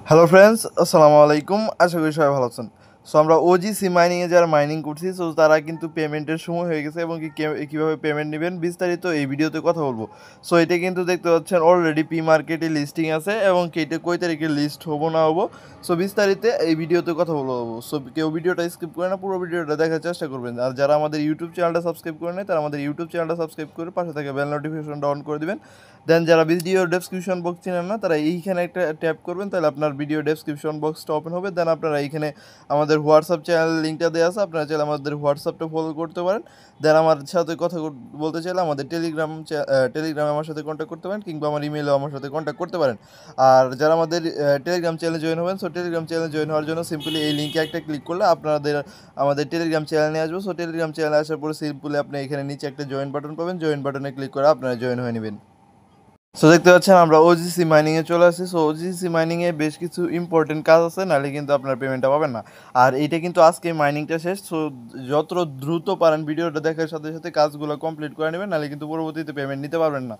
Hello friends, আসসালামু আলাইকুম। আশা করি সবাই ভালো আছেন। সো আমরা ওজিসি মাইনিংয়ে যারা মাইনিং করছি, সো তারা কিন্তু পেমেন্টের সময় হয়ে গেছে এবং কীভাবে পেমেন্ট নেবেন বিস্তারিত এই ভিডিওতে কথা বলবো। সো এটা কিন্তু দেখতে পাচ্ছেন অলরেডি পি মার্কেটে লিস্টিং আছে এবং এটা কই তারিখে লিস্ট হবো না হবো, সো বিস্তারিত এই ভিডিওতে কথা বলবো। সো কেউ ভিডিওটা স্কিপ করে না, পুরো ভিডিওটা দেখার চেষ্টা করবেন। আর যারা আমাদের ইউটিউব চ্যানেলটা সাবস্ক্রাইব করে নেয় তারা আমাদের ইউটিউব চ্যানেলটা সাবস্ক্রাইব করে পাশে থাকা বেল নোটিফিকেশনটা অন করে দিবেন। দেন যারা ভিডিও ডেসক্রিপশন বক্স চিনেন না তারা এইখানে একটা ট্যাপ করবেন, তাহলে আপনার ভিডিও ডেসক্রিপশন বক্সটা ওপেন হবে। দেন আপনারা এইখানে আমাদের হোয়াটসঅ্যাপ চ্যানেল লিঙ্কটা দেওয়া আছে, আপনারা চাইলে আমাদের হোয়াটসঅ্যাপটা ফলো করতে পারেন। দেন আমার সাথে কথা বলতে চাইলে আমাদের টেলিগ্রামে আমার সাথে কন্ট্যাক্ট করতে পারেন, কিংবা আমার ইমেইলেও আমার সাথে কন্ট্যাক্ট করতে পারেন। আর যারা আমাদের টেলিগ্রাম চ্যানেলে জয়েন হবেন, সো টেলিগ্রাম চ্যানেলে জয়েন হওয়ার জন্য সিম্পলি এই লিঙ্কে একটা ক্লিক করলে আপনাদের আমাদের টেলিগ্রাম চ্যানেল নিয়ে আসবো। সো টেলিগ্রাম চ্যানেলে আসার পরে সিম্পলি আপনি এখানে নিচে একটা জয়েন বাটন পাবেন, জয়েন বাটনে ক্লিক করে আপনারা জয়েন হয়ে নেবেন। সো দেখতে পাচ্ছেন আমরা ওজিসি মাইনিংয়ে চলে আসছি। সো ওজিসি মাইনিংয়ে বেশ কিছু ইম্পর্টেন্ট কাজ আছে, নাহলে কিন্তু আপনার পেমেন্টটা পাবেন না। আর এইটা কিন্তু আজকে মাইনিংটা শেষ। সো যত দ্রুত পারেন ভিডিওটা দেখার সাথে সাথে কাজগুলো কমপ্লিট করে নেবেন, নাহলে কিন্তু পরবর্তীতে পেমেন্ট নিতে পারবেন না।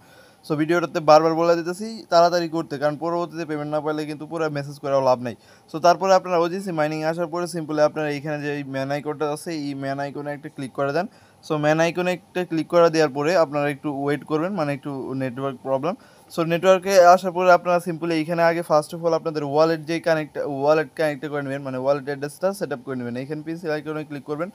সো ভিডিওটাতে বারবার বলে দিতেছি তাড়াতাড়ি করতে, কারণ পরবর্তীতে পেমেন্ট না পাইলে কিন্তু পুরো মেসেজ করাও লাভ নেই। সো তারপরে আপনারা ওজিসি মাইনিং আসার পরে সিম্পলি আপনারা এইখানে যে ম্যান আইকনটা আছে, এই ম্যান আইকনে একটা ক্লিক করে দেন। সো ম্যান আইকনে একটা ক্লিক করে দেওয়ার পরে আপনারা একটু ওয়েট করবেন, মানে একটু নেটওয়ার্ক প্রবলেম। সো নেটওয়ার্কে আসার পরে আপনারা সিম্পলি এইখানে আগে ফার্স্ট অফ অল আপনাদের ওয়ালেট কানেক্ট করে নেবেন, মানে ওয়ালেট অ্যাড্রেসটা সেট আপ করে নেবেন। এইখানে পেন্সিল আইকনে ক্লিক করবেন।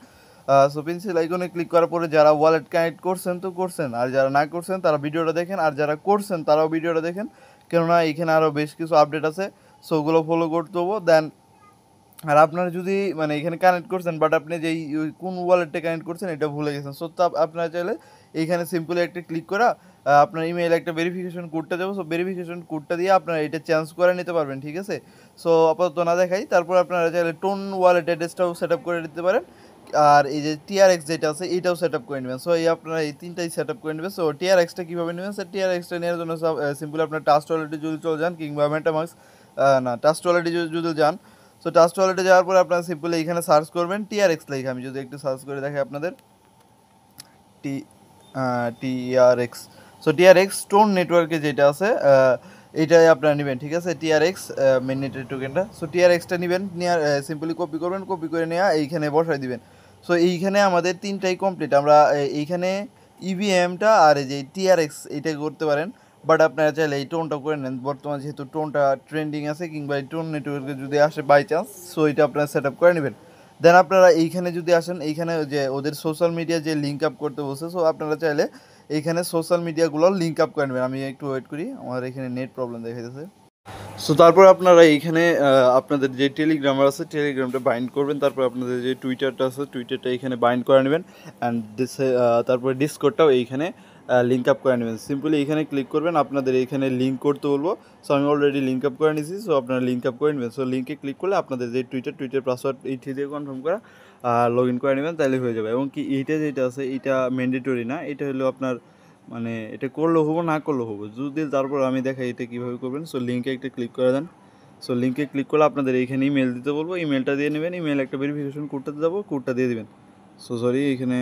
সো পেন্সিল আইকনে ক্লিক করার পরে যারা ওয়ালেট কানেক্ট করছেন তো করছেন, আর যারা না করছেন তারা ভিডিওটা দেখেন, আর যারা করছেন তারাও ভিডিওটা দেখেন, কেননা এইখানে আরও বেশ কিছু আপডেট আছে। সো ওগুলো ফলো করতে হবো। দেন আর আপনারা যদি মানে এখানে কানেক্ট করছেন, বাট আপনি যেই কোন ওয়ালেটে কানেক্ট করছেন এটা ভুলে গেছেন, সো তা আপনারা চাইলে এইখানে সিম্পলি একটা ক্লিক করা আপনার ইমেইলে একটা ভেরিফিকেশন কোডটা যাবো। সো ভেরিফিকেশন কোডটা দিয়ে আপনারা এটা চেঞ্জ করে নিতে পারবেন, ঠিক আছে। সো আপাতত না দেখাই, তারপর আপনারা চাইলে টোন ওয়ালেট অ্যাড্রেসটাও সেট আপ করে দিতে পারেন। আর এই যে টিআরএক্স যেটা আছে এটাও সেট আপ করে নেবেন। সো এই আপনারা এই তিনটাই সেট আপ করে নেবেন। সো টিআরএক্সটা কীভাবে নেবেন, স্যার টিআরএক্সটা নেওয়ার জন্য সিম্পলি আপনার টাস্ট ওয়ালেটে যদি চলে যান, কিংবা মেটামাক্স না টাস্ট ওয়ালেটে যদি যান, সো টাস্ট ওয়ালেটে যাওয়ার পরে আপনারা সিম্পলি এখানে সার্চ করবেন টিআরএক্স লেখা। আমি যদি একটু সার্চ করে দেখি আপনাদের টি টিআরএক্স। সো টিআরএক্স টোন নেটওয়ার্কে যেটা আছে এইটাই আপনারা নেবেন, ঠিক আছে। টিআরএক্স মেন নেটের টোকেনটা। সো টিআরএক্সটা নেবেন, নিয়ে সিম্পলি কপি করবেন, কপি করে নেওয়া এইখানে বসাই দিবেন। সো এইখানে আমাদের তিনটাই কমপ্লিট। আমরা এইখানে ইভিএমটা আর এই যে টিআরএক্স এইটা করতে পারেন, বাট আপনারা চাইলে এই টোনটা করে নেন। বর্তমানে যেহেতু টোনটা ট্রেন্ডিং আছে, কিংবা এই টোন নেটওয়ার্কে যদি আসে বাই চান্স, সো এটা আপনারা সেট আপ করে নেবেন। দেন আপনারা এইখানে যদি আসেন, এইখানে যে ওদের সোশ্যাল মিডিয়া যে লিঙ্ক আপ করতে বলছে, সো আপনারা চাইলে এইখানে সোশ্যাল মিডিয়াগুলো লিঙ্ক আপ করে নেবেন। আমি একটু ওয়েট করি, আমার এখানে নেট প্রবলেম দেখা যাচ্ছে। সো তারপর আপনারা এইখানে আপনাদের যে টেলিগ্রামার আছে টেলিগ্রামটা বাইন্ড করবেন, তারপর আপনাদের যে টুইটারটা আছে টুইটারটা এইখানে বাইন্ড করে নেবেন। অ্যান্ড তারপরে ডিসকর্ডটাও এইখানে লিঙ্ক আপ করে নেবেন। সিম্পলি এইখানে ক্লিক করবেন, আপনাদের এইখানে লিঙ্ক করতে বলবো। সো আমি অলরেডি লিঙ্ক আপ করে নিয়েছি, সো আপনারা লিঙ্ক আপ করে নেবেন। সো লিঙ্কে ক্লিক করলে আপনাদের যে টুইটার পাসওয়ার্ড এইটি দিয়ে কনফার্ম করা লগ ইন করে নেবেন, তাহলে হয়ে যাবে। এবং কি এইটা যেটা আছে এইটা ম্যান্ডেটরি না, এটা হলো আপনার মানে এটা করলেও হবো না করলেও হবো যদি, তারপর আমি দেখাই এটা কীভাবে করবেন। সো লিঙ্কে একটা ক্লিক করে দেন। সো লিঙ্কে ক্লিক করলে আপনাদের এইখানে ইমেল দিতে বলবো, ইমেলটা দিয়ে নেবেন, ইমেল একটা ভেরিফিকেশন কোডটা দেবো, কোডটা দিয়ে দেবেন। সো সরি এইখানে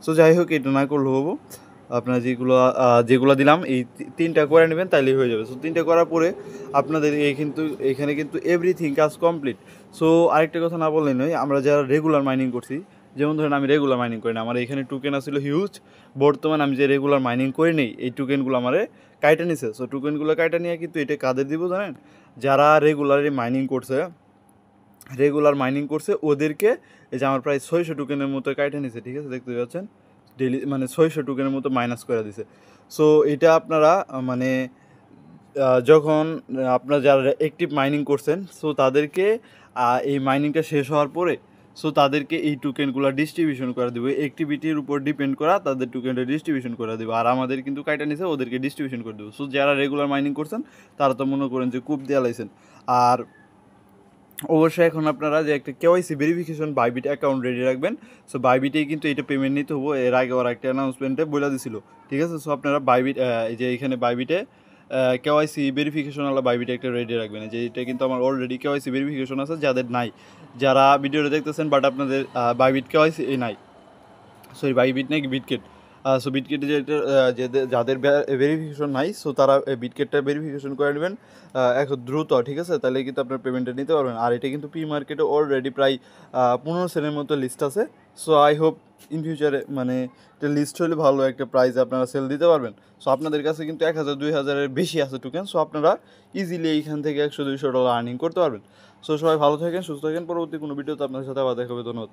সো যাই হোক এটা না করলেও হবো। আপনারা যেগুলো দিলাম এই তিনটা করে নেবেন, তাইলেই হয়ে যাবে। সো তিনটা করার পরে আপনাদের এখানে কিন্তু এভরিথিং কাজ কমপ্লিট। সো আরেকটা কথা না বললেই নয়, আমরা যারা রেগুলার মাইনিং করছি, যেমন ধরেন আমি রেগুলার মাইনিং করি না, আমার এখানে টোকেন আসলে হিউজ। বর্তমানে আমি যে রেগুলার মাইনিং করে নেই এই টোকেনগুলো আমার কাইটা নিছে। সো টোকেনগুলো কাইটা নিয়ে কিন্তু এটা কাদের দিব জানেন, যারা রেগুলার মাইনিং করছে ওদেরকে। এই যে আমার প্রায় 600 টোকেনের মতো কাইটা নিছে, ঠিক আছে, দেখতে পাচ্ছেন ডেলি মানে 600 টোকেনের মতো মাইনাস করে দিছে। সো এটা আপনারা মানে যখন আপনারা যারা অ্যাক্টিভ মাইনিং করছেন, সো তাদেরকে এই মাইনিংটা শেষ হওয়ার পরে সো তাদেরকে এই টোকেনগুলো ডিস্ট্রিবিউশন করে দেবে, অ্যাক্টিভিটির উপর ডিপেন্ড করা তাদের টোকেনটা ডিস্ট্রিবিউশন করে দেবে। আর আমাদের কিন্তু কাইটা নিছে ওদেরকে ডিস্ট্রিবিউশন করে দেবো। সো যারা রেগুলার মাইনিং করছেন তারা তো মনে করেন যে কূপ দেওয়া লাইছেন। আর অবশ্যই এখন আপনারা যে একটা KYC verification Bybit account ready রাখবেন। সো বাইবিটেই কিন্তু এটা পেমেন্ট নিতে হবো, এর আগে ওরা একটা অ্যানাউন্সমেন্টে বলে দিছিল, ঠিক আছে। সো আপনারা বাইবিট এই যে এখানে বাইবিটে কেওয়াইসি ভেরিফিকেশনওয়ালা বাইবিটে একটা রেডি রাখবেন। যে এটা কিন্তু আমার অলরেডি কেওয়াইসি ভেরিফিকেশন আছে, যাদের নাই, যারা ভিডিওটা দেখতেছেন বাট আপনাদের বাইবিট কেওয়াইসি নাই, সরি বাইবিট নাকি বিটকেট, সো বিটকেটে যেটা যাদের ভেরিফিকেশন নাই, সো তারা বিটকেটটা ভেরিফিকেশন করে নেবেন এখন দ্রুত, ঠিক আছে? তাহলে কিন্তু আপনার পেমেন্টটা নিতে পারবেন। আর এটা কিন্তু প্রি মার্কেটে অলরেডি প্রায় 15 সেলের মতো লিস্ট আছে। সো আই হোপ ইন ফিউচারে মানে একটা লিস্ট হলে ভালো একটা প্রাইজে আপনারা সেল দিতে পারবেন। সো আপনাদের কাছে কিন্তু 1000-2000-এর বেশি আছে টোকেন, সো আপনারা ইজিলি এইখান থেকে $100-200 আর্নিং করতে পারবেন। সো সবাই ভালো থাকেন, সুস্থ থাকেন। পরবর্তী কোনো ভিডিওতে আপনার সাথে আবার দেখা হবে। ধন্যবাদ।